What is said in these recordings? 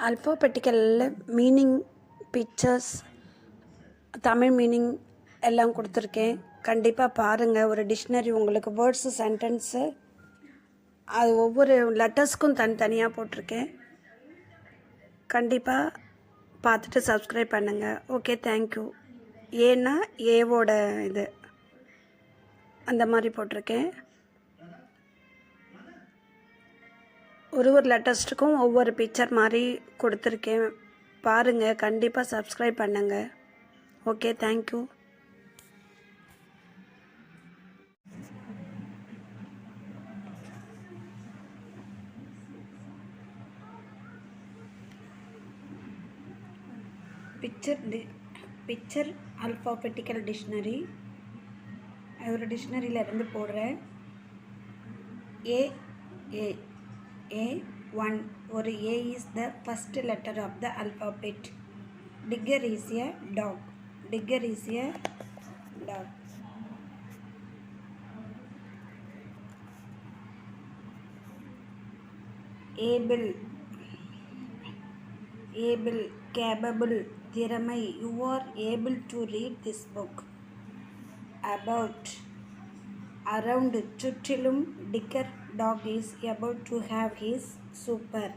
அல்ஃபாபெட்டிக்கலில் meaning, pictures, Tamil meaning எல்லாம் கொடுத்துருக்கேன். கண்டிப்பாக பாருங்கள். ஒரு டிக்ஷனரி உங்களுக்கு வேர்ட்ஸு, சென்டென்ஸு, அது ஒவ்வொரு லெட்டர்ஸ்க்கும் தனித்தனியாக போட்டிருக்கேன். கண்டிப்பாக பார்த்துட்டு சப்ஸ்கிரைப் பண்ணுங்கள். Okay, thank you. ஏன்னா ஏவோட இது அந்த மாதிரி போட்டிருக்கேன். ஒரு லெட்டர்ஸ்ட்டுக்கும் ஒவ்வொரு பிக்சர் மாதிரி கொடுத்துருக்கேன். பாருங்கள். கண்டிப்பாக சப்ஸ்கிரைப் பண்ணுங்கள். Okay, thank you. Picture alphabetical dictionary. ஒரு டிக்ஷனரியில் இருந்து போடுறேன். A1. ஒரு A is the first letter of the alphabet. Digger is a dog. Digger is a dog. Able, capable, திறமை. You are able to read this book. About, around, சுற்றிலும். Digger dog is about to have his supper.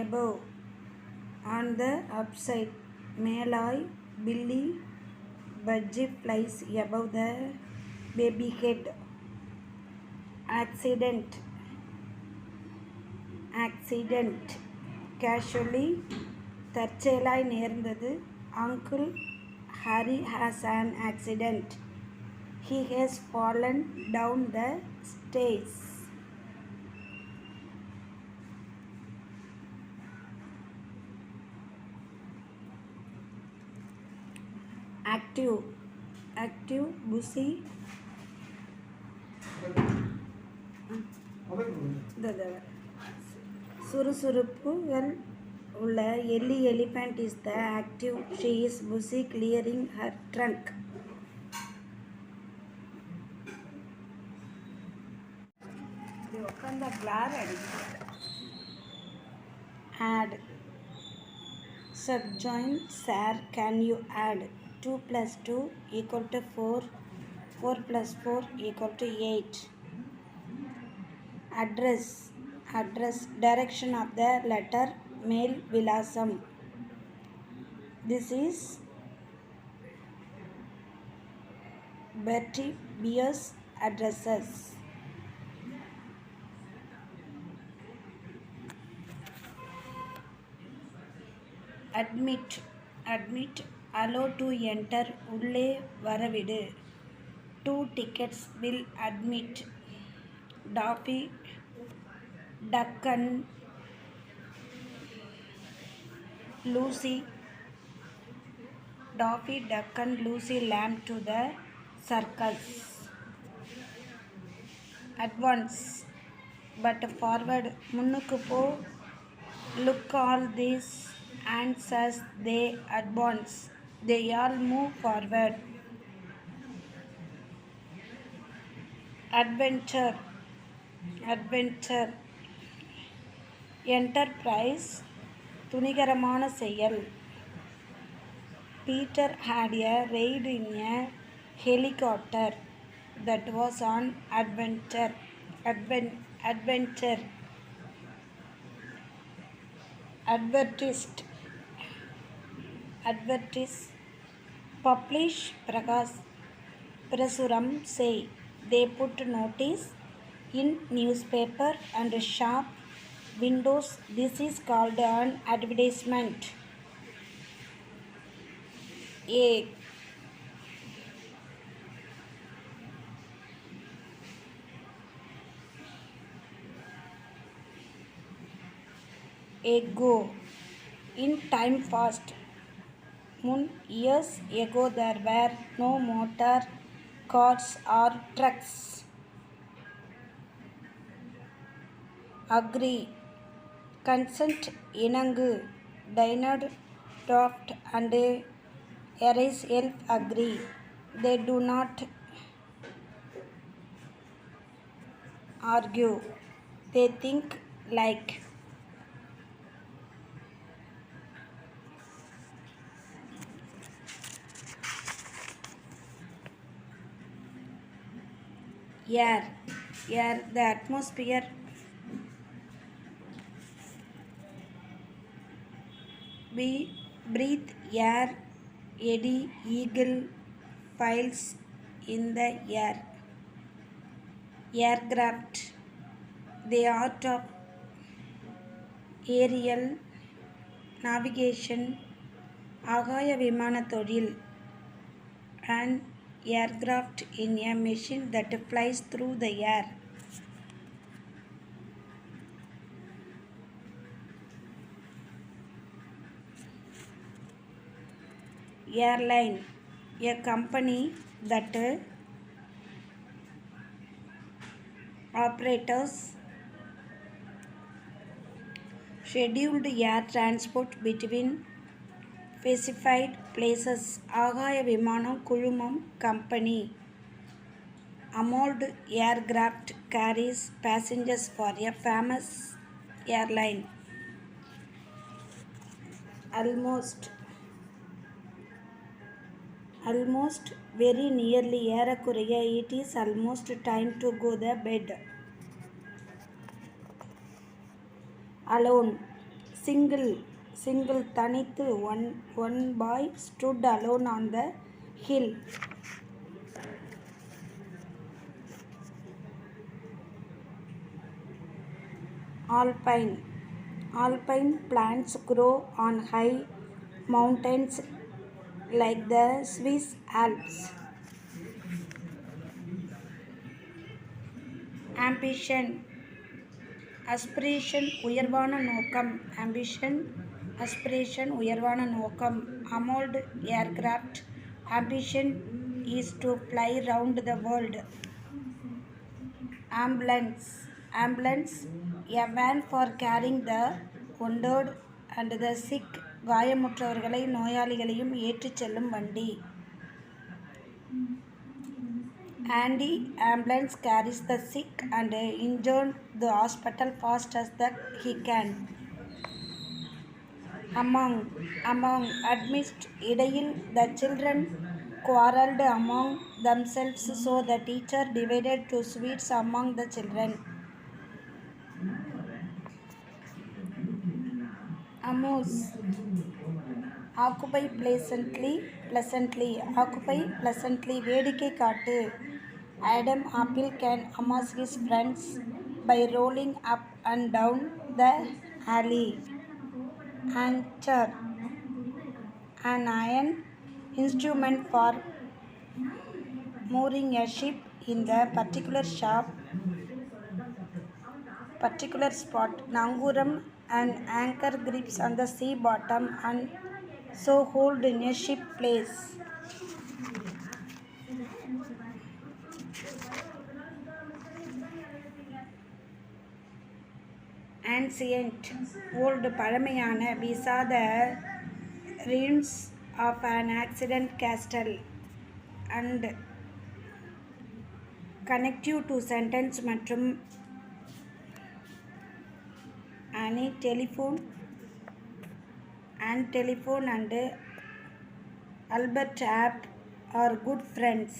Above, on the upside. மேலாய். Billy budgie flies above the baby head. Accident, casually, தற்செயலாய் நேர்ந்தது. Uncle Harry has an accident. He has fallen down the stairs. Active, busy. சுறுசுறுப்புகள் உள்ள. elephant is the active. She is busy clearing her trunk. Add, subjoin, share. Can you add? 2 plus 2 equal to 4. 4 plus 4 equal to 8. Address, direction of the letter. Mail vilasam. This is Bertie Beers addresses. Admit, allow to enter. உள்ளே வரவிடு. 2 tickets will admit. Daffy duck and Lucy. Daffy duck and Lucy lamb to the circus. Advance, but forward. முன்னுக்கு போ. Look, all these ants as they advance. They all move forward. Adventure, enterprise, துணிகரமான செயல். Peter had a ride in a helicopter. That was an adventure. Advertise, publish, prasuram, say. They put notice in newspaper and shop windows. This is called an advertisement. Ago, in time fast. Years ago there were no motor cars or trucks. Agree, consent, இணங்கு. Dined, draft and Aries elf agree. They do not argue. They think like. Air. Air, the atmosphere. We breathe air. Eddie, eagle, files in the air. Aircraft. The art of aerial navigation. ஆகாய விமான தொழில். An aircraft in a machine that flies through the air. Airline, a company that operates scheduled air transport between specified places. ஆகாய விமானம் குழுமம் company. Amoled aircraft carries passengers for a famous airline. Almost very nearly ஏறக்குறைய it is almost time to go the bed. Alone, single தனித்து. One boy stood alone on the hill. Alpine plants grow on high mountains like the Swiss Alps. Ambition, aspiration, உயர்வான நோக்கம். Ambition, aspiration, உயர்வான நோக்கம். Amoled aircraft. Ambition is to fly round the world. Ambulance, a van for carrying the wounded and the sick. காயமுற்றவர்களை நோயாளிகளையும் ஏற்றிச் செல்லும் வண்டி. Andy ambulance carries the sick and injured to the hospital fast as he can. Among, amidst, இடையில். The children quarrelled among themselves, so the teacher divided 2 sweets among the children. Amuse, occupy pleasantly. Occupy pleasantly, வேடிக்கை காட்டு. Adam Apple can amuse his friends by rolling up and down the alley. Anchor, an iron instrument for mooring a ship in the particular spot. Nanguram, an anchor grips on the sea bottom and so hold in a ship place. Ancient, old, பழமையான. We saw the ruins of an ancient castle. And connective to sentence மற்றும் Annie telephone and Albert app are good friends.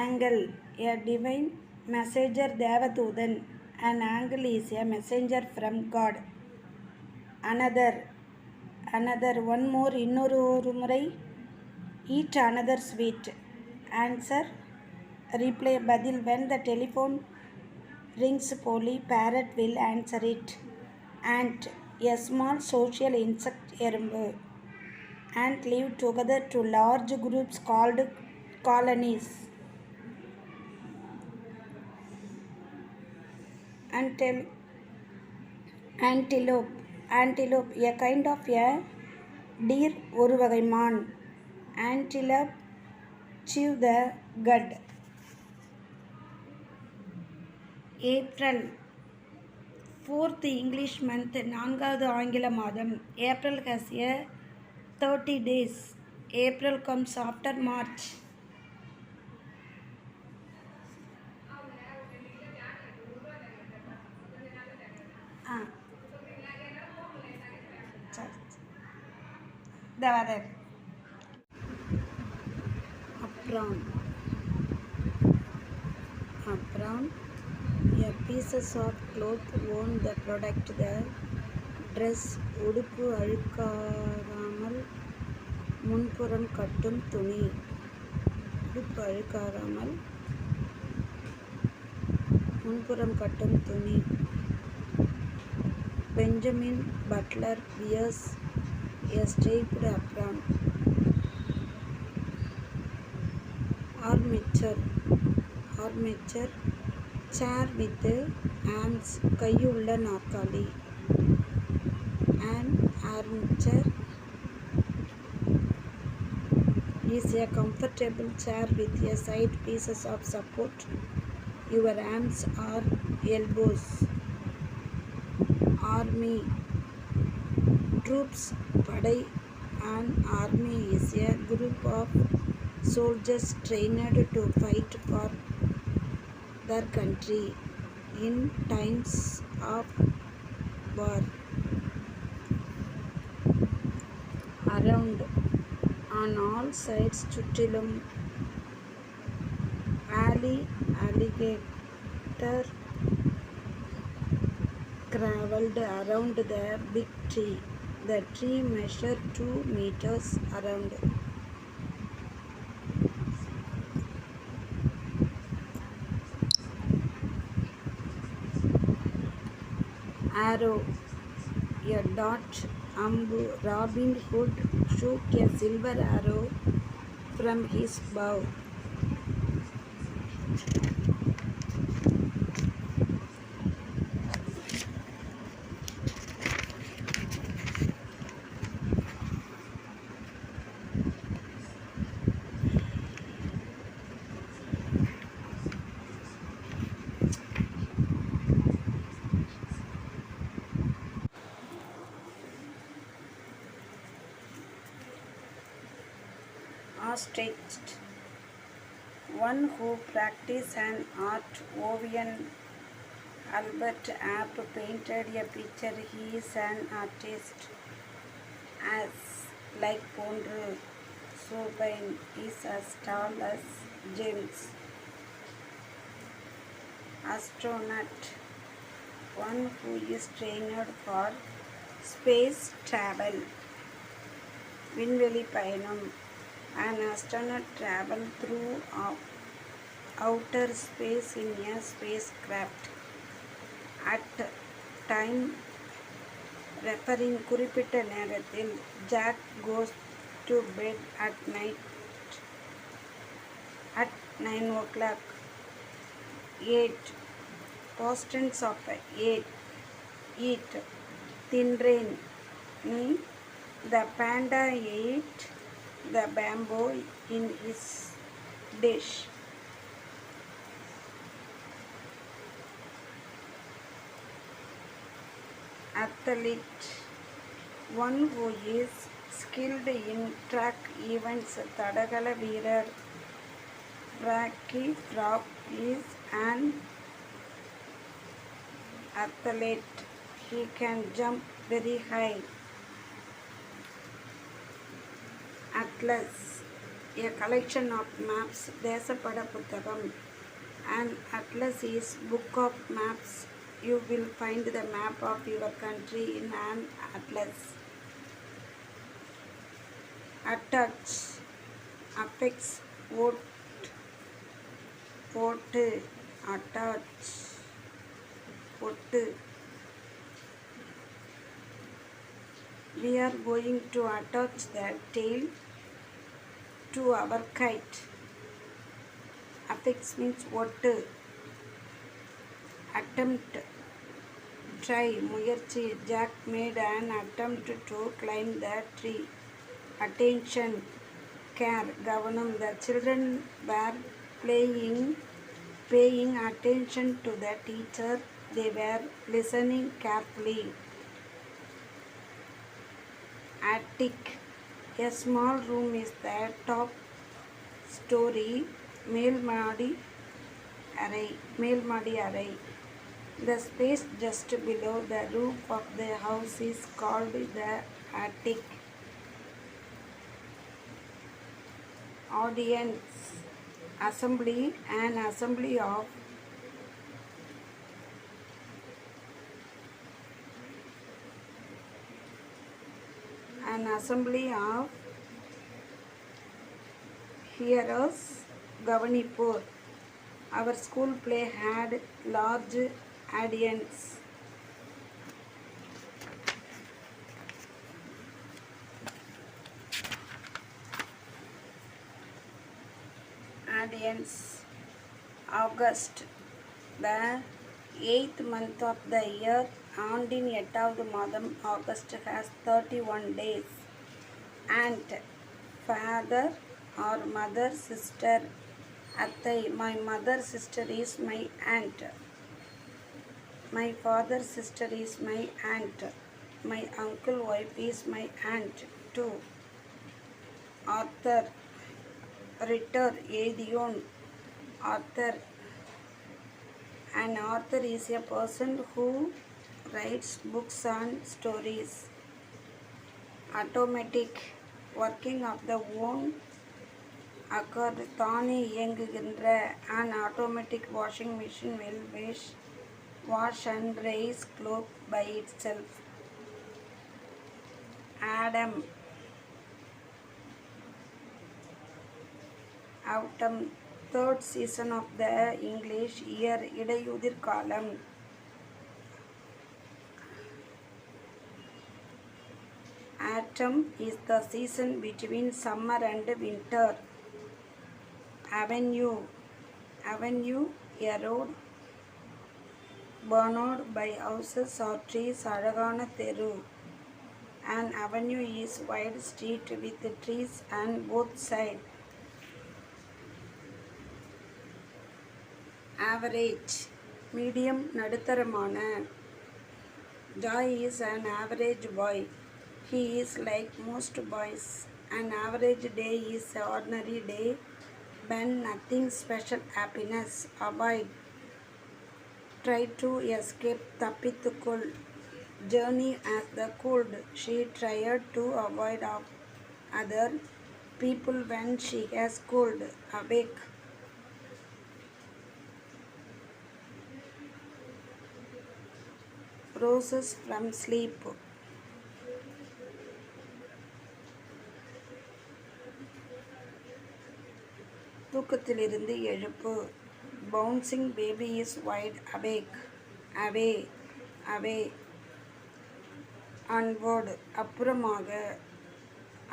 Angel, a divine messenger, தேவதூதன். An angel is a messenger from God. Another, one more, இன்னொரு முறை. Eat another sweet. Answer, reply, பதில். When the telephone rings, Polly parrot will answer it. Ant, a small social insect, எறும்பு. Ant live together to large groups called colonies. Antelope, a kind of a deer, ஒரு வகை மான். Antelope chew the cud. April, Fourth English month, நான்காவது ஆங்கில மாதம். April has a 30 days. April comes after March. Apron. A pieces of cloth worn the product the dress. உடுப்பு அழுக்காகாமல் முன்புறம் கட்டும் துணி. உடுப்பு அழுக்காகாமல் முன்புறம் கட்டும் துணி. Benjamin Butler wears a striped apron. Armature chair with arms. கையுள்ள நாற்காலி. An armchair is a comfortable chair with a side pieces of support your arms or elbows. Army troops. படை. An army is a group of soldiers trained to fight for their country in times of war. Around. On all sides. சுற்றிலும். Alley. Alligator crawled around the big tree. The tree measured 2 meters around. Arrow. A dot. Ambu. Robin Hood shook a silver arrow from his bow. Ostrich. One who practiced an art. Ovian Albert App painted a picture. He is an artist. As like Pondru. Sobine is as tall as James. Astronaut. One who is trained for space travel. விண்வெளி பயணம். An astronaut travels through outer space in a spacecraft. At time referring குறிப்பிட்ட நேரத்தில். Jack goes to bed at night at 9 o'clock. 8. Past tense of 8. Eat. தின்றேன். The panda ate the bamboo in his dish. Athlete. One who is skilled in track events. தடகள வீரர். Rocky Frog is an athlete. He can jump very high. Atlas. A collection of maps. தேசப்பட புத்தகம். An atlas is book of maps. You will find the map of your country in an atlas. Attach. Affix. போட்டு. Attach. போட்டு. We are going to attach the tail to our kite. Affix means what? Attempt. Try. முயற்சி. Jack made an attempt to climb the tree. Attention. Care. கவனம். The children were paying attention to the teacher They were listening carefully. Attic. A small room is the top story மேல்மாடி அறை. The space just below the roof of the house is called the attic. Audience. Assembly. An assembly of hearers. கவனிப்போர். Our school play had large audience. August. The 8th month of the year. ஆண்டின் 8வது மாதம் August has 31 days. Aunt. Father or mother, sister. அத்தை. My mother's sister is my aunt. My father's sister is my aunt. My uncle wife is my aunt too. Author. Writer. எழுதியோன். Author. An author is a person who writes books and stories. Automatic. Working of the own accord. தானே இயங்குகின்ற. An automatic washing machine will wash and rinse clothes by itself. Autumn. Autumn. Third season of the English year. இடையுதிர் காலம். Autumn is the season between summer and winter. Avenue. A road bordered by houses or trees. அழகான தெரு. An avenue is wide street with trees on both sides. Average. Medium. நடுத்தரமான. Joy is an average boy. He is like most boys. An average day is an ordinary day when nothing special happiness. Avoid. Try to escape. தப்பித்துக்கொள். Journey as the cold. She tried to avoid other people when she has cold. Awake. Roses from sleep. தூக்கத்திலிருந்து எழுப்பு. Bouncing baby is wide awake. Away. Onward.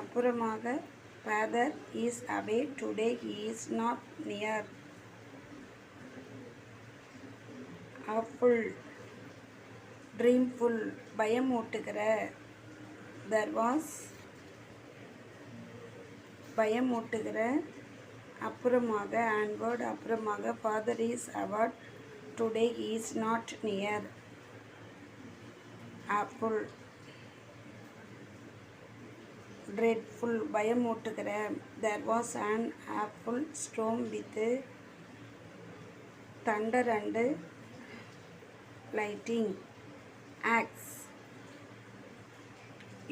அப்புறமாக. Father is away today. He is not near. Awful. Dreamful. பயமூட்டுகிற. There was. பயமூட்டுகிற. அப்புறமாக. Onward. அப்புறமாக. Father is away today. He is not near. Awful. Dreadful. பயமூட்டுகிற. There was an awful storm with thunder and lightning. Axe.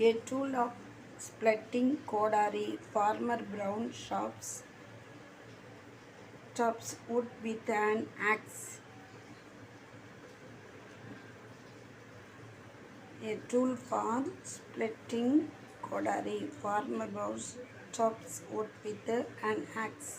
A tool of splitting. Kodari. Farmer Brown chops wood with an axe. A tool for splitting. Kodari. Farmer Brown chops wood with an axe.